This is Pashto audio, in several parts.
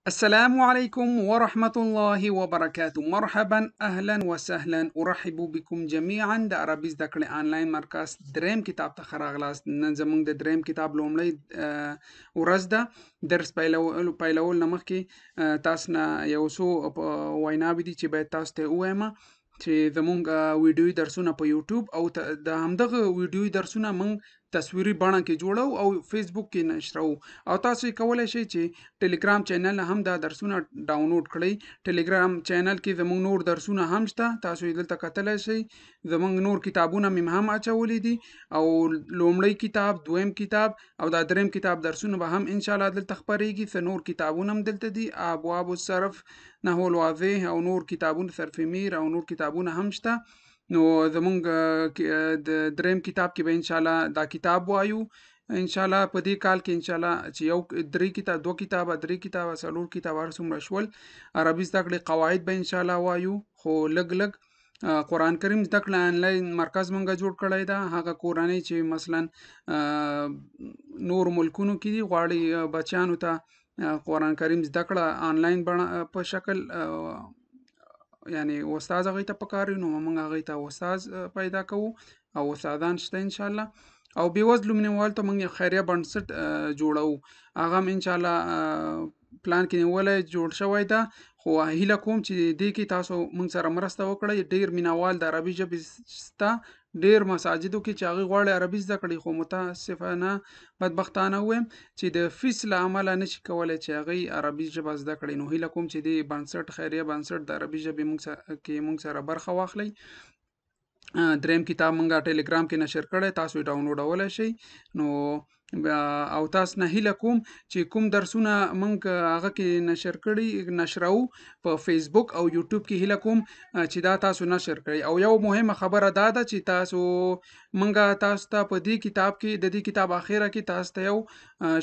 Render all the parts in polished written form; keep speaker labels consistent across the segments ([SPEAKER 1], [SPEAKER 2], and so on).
[SPEAKER 1] السلام عليكم ورحمة الله وبركاته. مرحبا أهلا وسهلا، أرحب بكم جميعا د عربي زده کړې آنلاین مرکز دریم کتاب ته ښه راغلاست. نن زموږ د دریم کتاب لومړی ورځ ده. درس پیلول نه مخکې تاسو نه یو څو ویناوې دي چې باید تاسو ته ووایم چې زموږ ویډیوي درسونه په یوټیوب او د همدغه ویډیوي درسونه موږ تصویري بڼه کې جوړو او فیسبوک کې نشرو، او تاسو کولی شئ چې ټلګرام چینل هم دا درسونه ډاونلوډ کړئ. ټلګرام چینل کې زموږ نور درسونه هم شته، تاسو یې دلته کتلی شئ. زموږ نور کتابونه مې هم اچولی دي، او لومړی کتاب، دویم کتاب او دا دریم کتاب درسونه به هم انشاءالله دلته خپریږي. څه نور کتابونه هم دلته دي، ابواب الصرف، نحو الواضح او نور کتابونه، صرف میر او نور کتابونه هم شته. نو زمونږ د دریم کتاب کې به انشاءالله دا کتاب وایو. انشاءالله په دې کال کې انشاءالله چې دوه کتابه، درې کتابه، څلور کتابه هر څومره شول، عربي زده کړې قواعد به انشاءالله وایو. خو لږ قرآن کریم زده کړه آنلاین مرکز مونږه جوړ کړی ده. هغه کورنۍ چې مثلا نور ملکونو کې دي، غواړي بچیانو ته قرآن کریم زده کړه آنلاین بڼه په شکل یعنی استاد هغوی ته پکار وي، نو موږ هغوی ته استاد پیدا کوو او استادان شته انشاءالله. او بېوزلو مینوالو ته موږ یو خیریه بنسټ جوړوو، هغه هم انشاءالله پلان کې نیولی جوړ شوی ده. خو هیله کوم چې دې کې تاسو موږ سره مرسته وکړئ. ډېر مینوال د عربي ژبې شته، ډېر مساجدو کې چې هغوی غواړي عربي زده کړي، خو متاسفانه بدبختانه ووایم چې د فیس له امله نشي کولی چې هغوی عربي ژبه زده کړي. نو هیله کوم چې دې بنسټ، خیریه بنسټ د عربي ژبې موږ سره برخه واخلئ. دریم کتاب مونږه ټلګرام کې نشر کړی، تاسو یې ډاونلوډولی شئ. نو او تاسو نه هیله کوم چې کوم درسونه مونږ هغه کې نشر کړي نشرو په فیسبوک او یوټیوب کې، هیله کوم چې دا تاسو نشر کړئ. او یو مهمه خبره دا ده چې مونږه تاسو ته په دې کتاب کې، د دې کتاب اخره کې تاسو ته یو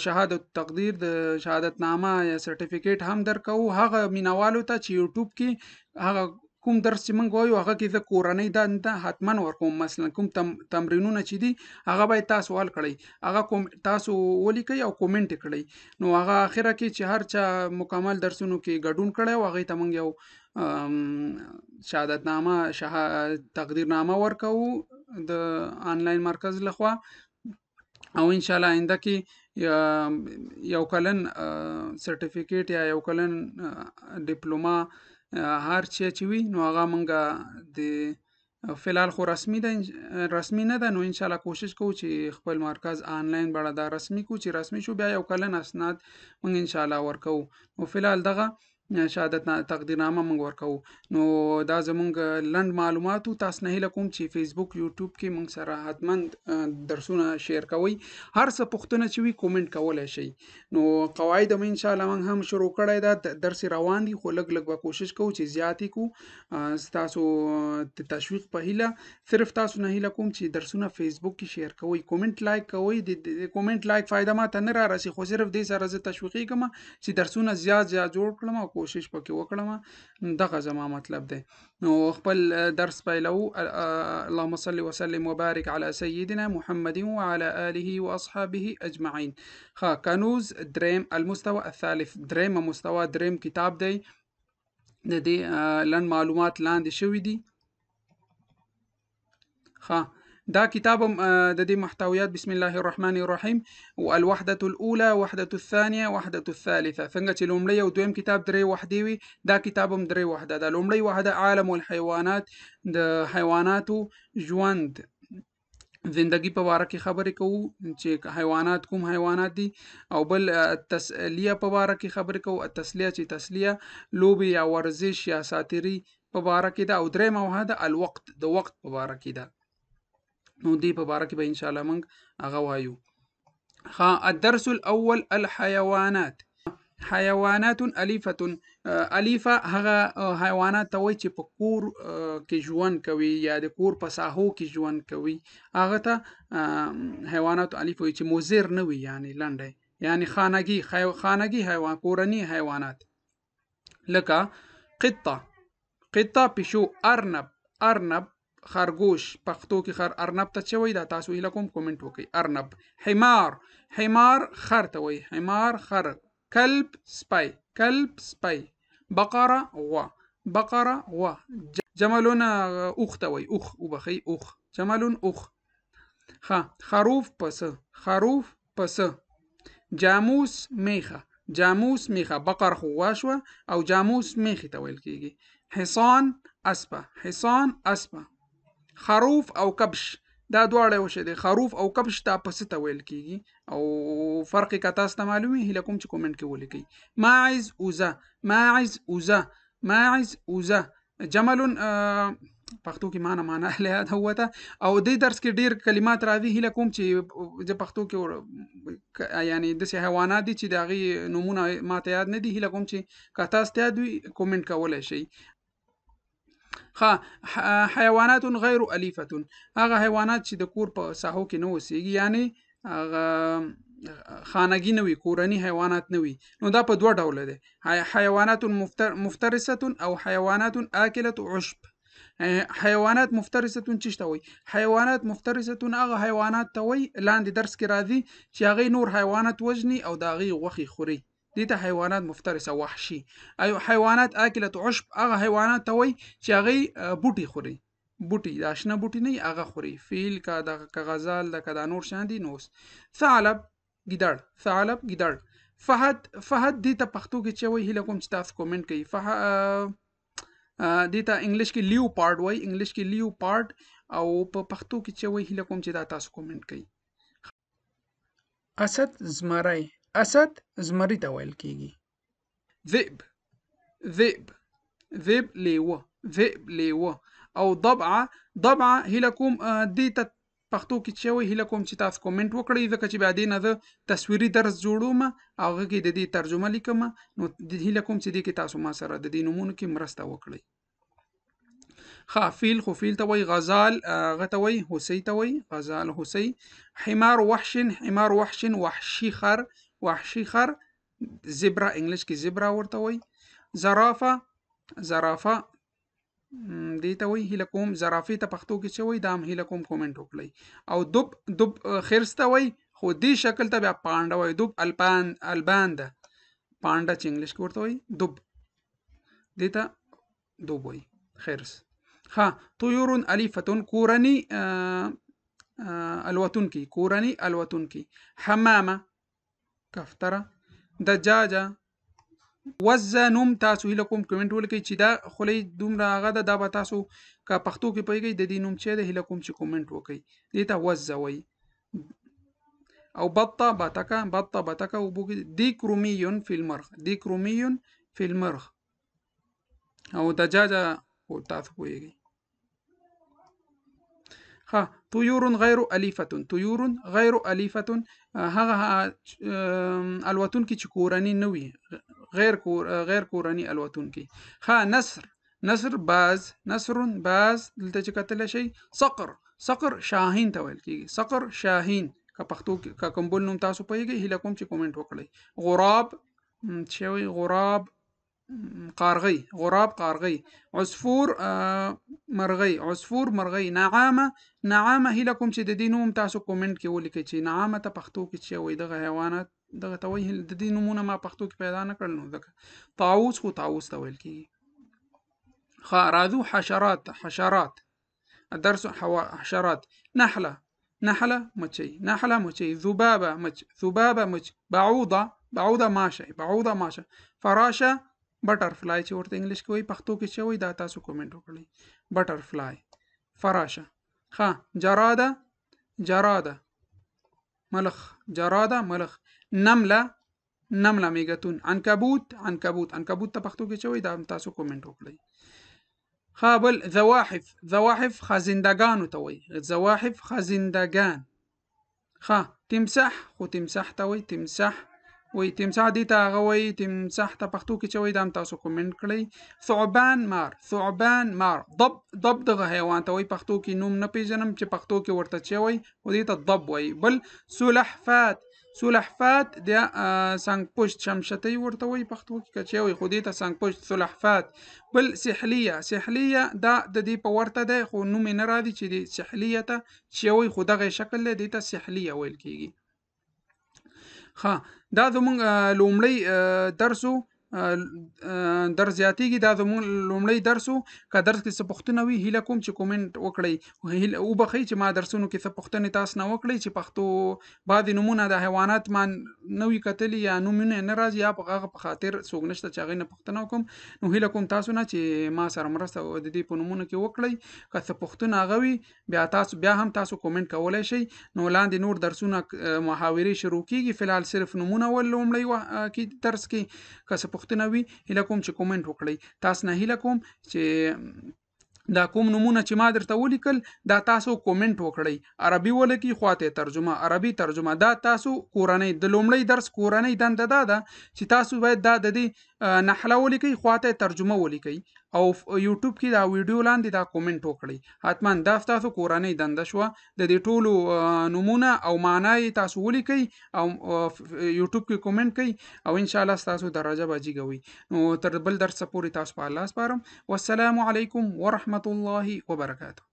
[SPEAKER 1] شهادت تقدیر د شهادت نامه یا سرټیفیکیټ هم درکوو. هغه مینوالو ته چې یوټیوب کې هغه کوم درس چې موږ وایو هغه کې زه کورنۍ دنده حتما ورکوم. مثلا کوم تمرینونه چې دي هغه باید تاسو حل کړئ، هغه تاسو ولیکئ او کومنټ کړئ. نو هغه اخره کې چې هر چا مکمل درسونو کې ګډون کړی و، هغوی ته موږ یو شهادت نامه، تقدیر نامه ورکوو د آنلاین مرکز لخوا. او انشاءالله آینده کې یو کلن سرټیفیکیټ یا یو کلن ډیپلوما هر چی چې وي، نو هغه مونږه د فلحال خو رسمي نه ده. نو انشاءالله کوشش کوو چې خپل مرکز آنلاین بڼه دا رسمي کوو، چې رسمي شو بیا یو کلن اسناد مونږ انشاءالله ورکوو. نو فلحال دغه شهادت تقدیرنامه مونږ ورکوو. نو دا زمونږ لنډ معلوماتو. تاسو نه هیله کوم چې فیسبوک، یوټیوب کې مونږ سره حتما درسونه شیر کوئ. هر څه پوښتنه چې وي کومنټ کولی شئ. نو قواعد هم انشاءالله موږ هم شروع کړی ده، درس روان دي، خو لږ به کوشش کوو چې زیات یې کړو. ستاسو د تشویق په هیله صرف تاسو نه هیله کوم چې درسونه فیسبوک کې شیر کوئ، کومنټ لایک کوئ. د کومنټ لایک فایده ماته نه رارسي، خو صرف دې سره زه تشویقیږم چې درسونه زیات جوړ کړم او کوشش پکې وکړم. دغه زما مطلب دی. نو خپل درس پیلو. اللهم صل وسلم وبارک علی سیدنا محمد وعلى آله واصحابه اجمعین. کنوز دریم، المستوى الثالث، دریم مستوى، دریم کتاب دی. د دې لنډ معلومات لاندې شوي دي. دا کتاب د دې محتویات بسم الله الرحمن الرحیم. الوحدة الأولى، وحدة الثانية، وحدة الثالثة. څنګه چې لومړی او دویم کتاب درې وحدې وي، دا کتاب هم درې وحده ده. لومړی وحده عالم الحیوانات، د حیواناتو ژوند، زندگی په باره کې خبرې کوو چې حیوانات کوم حیوانات دي. او بل تسلیه په باره کې خبرې کوو، تسلیه چې تسلیه لوبې یا ورزش یا ساتیري په باره کې ده. او درېیمه وحده الوقت، د وقت په باره کې ده. نو دې په باره کې به انشاءالله موږ هغه وایو. الدرس الاول الحیوانات. حیوانات الیفه. الیفه هغه حیوانات ته وایي چې په کور کې ژوند کوي یا د کور په ساحو کې ژوند کوي، هغه ته حیوانات الیفه وایي، چې مضر نه وي، یعنی لنډی، یعنی خانگی حیوان، کورني حیوانات. لکه قطه، پیشو، ارنب خرگوش، پښتو کې خر ارنب ته چوي، دا تاسو هیله کوم کومنټ وکړئ. ارنب. حمار خر ته وایي، حمار خر. كلب سباي، كلب سباي. بقرة غوا، بقرة غوا. جمل أوخ ته وایي، اوخ وبخښئ، اوخ، جمل اوخ. خروف پسه، خروف پسه. جاموس میخه، جاموس میخه. بقر خو غوا شوه او جاموس میخې ته ویل کیږي. حصان اسپه، حصان اسپه. خروف او کبش دا دواړه وشه دي. خروف او کبش ته پسه ته ویل کیږي او فرق یې که تاسو ته معلوم وي هیله کوم چې کومنټ کې ولیکئ. ماعز اوزه، ماعز اوزه، ماعز اوزه. جمل پښتو کې معنا له یاد وته او دې درس کې ډیر کلمات راځي. هیله کوم چې د پښتو کې یعنی د حیوانات دي چې د هغې نومونه ماته یاد نه دي. هیله کوم چې که تاسو ته یاد وي کومنټ کولی شئ. حیوانات غیر الیفه، هغه حیوانات چې د کور په ساحو کې نه اوسېږي، یعنی هغه خانگی نه وي، کورني حیوانات نه وي. نو دا په دوه ډوله دی، حیوانات مفترسه او حیوانات آکله عشب. حیوانات مفترسه څه ته وایي؟ حیوانات مفترسه هغه حیوانات ته وایي لاندې درس کې راځي چې هغې نور حیوانات وژني او د هغې غوښې خوري، دې ته حیوانات مفترسه وحشي. حیوانات آکله عشب هغه حیوانات ته وایي چې هغې بوټي خوري، بوټي دا شنه بوټي نه هغه خوري. فیل که غزال ده که دا نور شیان دي نو. ثعلب ګیدړ، ثعلب ګیدړ. فهد، فهد دې ته پښتو کې چې وایي هیله کوم چې تاسو کومنټ کوي. دې ته انګلیش کې لیوپارډ وایي، انګلیش کې لیوپارډ، او په پښتو کې چې وایي هیله کوم چې دا تاسو کومنټ کوي. اسد زمری، اسد زمری ته ویل کیږي. ذئب، ذئب، ذئب لیوه، ذئب لیوه. او ضبعه، ضبعه هیله کوم دې ته پښتو کې چې وایي هیله کوم چې تاسو کومنټ وکړئ، ځکه چې بیا دې نه زه تصویري درس جوړوم او هغه کې د دې ترجمه لیکم. نو هیله کوم چې دې کې تاسو ما سره د دې نومونو کې مرسته وکړئ. فیل، خو فیل ته وایي. غزال هغه ته وایي، هوسۍ ته وایي، غزال هوسۍ. حمار وحش، حمار وحش وحشي خر، وحشي خر. زبره انګلیش کې زبره ورته وایي. زرافه، زرافه دې ته وایي هیله کوم زرافې ته پښتو کې چې وایي دا هم هیله کوم کومنټ وکړئ. او دب، دب خرس ته وایي خو دې شکل ته بیا پانډه وایي. دب البان ده، پانډه چې انګلیش کې ورته وایي دب، دې ته دب وایي خرس. طیور الیفه کورني الوتونکي، کورني الوتونکي. حمامه کفتره. دجاجه. وزه نوم تاسو هیله کوم کومنټ ولیکئ چې دا خولۍ دومره هغه ده، دا به تاسو که پښتو کې پوهیږئ د دې نوم چې دی هیله کوم چې کومنټ وکړئ. دې ته وزه وایي. او بطه، بطکه، بطه بطکه اوبو کې. دیک رومیون فی المرغ، دیک رومیون فی المرغ. او دجاجه تاسو پوهیږئ. طیور غیر الیفه، طیور غیر الیفه هغه الوتونکي چې کورني نه وي، غیر کورني الوتونکي. نسر، نسر باز، نسر باز دلته چې کتلی شئ. صقر، صقر شاهین ته ویل کېږي، صقر شاهین. که پښتو که کوم بل نوم تاسو پوهیږئ هیله کوم چې کومنټ وکړئ. غراب چې وایي غراب قارغی، غراب قارغی. عصفور مرغی، عصفور مرغی. نعامه، نعامه هیله کوم چې د دې نوم تاسو کومنټ کې ولیکئ چې نعامه ته پښتو کې چې وایي دغه حیوانات دغه ته وایي. د دې نومونه ما پښتو کې پیدا نه کړل نو ځکه. طاووس، خو طاووس ته ویل کېږي. راځو حشرات، حشرات درس حشرات. نحله، نحله مچۍ، نحله مچۍ. ذبابه مچ، ذبابه مچ. بعوضه، بعوضه ماشه، بعوضه ماشه. فراشه بټرفلای چې ورته انګلیش کې وایي، پښتو کې چې وایي دا تاسو کومنټ وکړئ. بټرفلای، فراشه. جراده، جراده ملخ، جراده ملخ. نمله، نمله میګتون. عنکبوت، عنکبوت، عنکبوت ته پښتو کې چې وایي دا تاسو کومنټ وکړئ. بل زواحف، زواحف خزندګانو ته وایي، زواحف خزندګان. تمساح، خو تمساح ته وایي، تمساح وایي. تمساح دې ته هغه وایي، تمساح ته پښتو کې چې وایي دا هم تاسو کومنټ کړئ. ثعبان مار، ثعبان مار. ضب، ضب دغه حیوان ته وایي، پښتو کې نوم نه پیژنم چې پښتو کې ورته چې وایي خو دې ته ضب وایي. بل سلحفات، سلحفات د سنګ پشت شمشتۍ ورته وایي پښتو کې که چې وایي خو دې ته سنګ پشت سلحفات. بل سحلیه، سحلیه دا د دې په ورته دی خو نوم یې نه راځي چې د سحلیه ته چې وایي خو دغه شکل دی، دې ته سحلیه ویل کېږي. ښه، دا زمونږ لومړی درس و. درس زیاتېږي، دا زمونږ لومړی درس و. که درس کې څه پوښتنه وي هیله کوم چې کومنټ وکړئ. وبښئ چې ما درسونو کې څه پوښتنې تاسو نه وکړئ چې پښتو بعضې نومونه د حیوانات ما نه وي کتلي یا نومونه یې نه راځي یا په هغه په خاطر څوک نشته چې هغې نه پوښتنه وکړم. نو هیله کوم تاسو نه چې ما سره مرسته د دې په نومونو کې وکړئ. که څه پوښتنه هغه وي بیا هم تاسو کومنټ کولی شئ. نو لاندې نور درسونه محاورې شروع کېږي. فلحال صرف نومونه ول لومړی کې درس کې. که څه پوښتنه وي هیله کوم چې کومنټ وکړئ. تاسو نه هیله کوم چې دا کوم نومونه چې ما درته ولیکل دا تاسو کومنټ وکړئ. عربي ولیکئ خواته ترجمه، عربي ترجمه. دا تاسو کورنۍ د لومړی درس کورنۍ دنده دا ده چې تاسو باید دا د دې نحله ولیکئ خواته ترجمه ولیکئ او یوټیوب کې دا ویډیو لاندې دا کومنټ وکړئ. حتما دا تاسو کورنۍ دنده شوه. د دې ټولو نومونه او معنی تاسو ولیکئ او یوټیوب کې کومنټ کړئ او ان شاء الله تاسو درجه به جګوي. نو تر بل درس پورې تاسو په الله سپارم. والسلام علیکم ورحمة الله وبرکاته.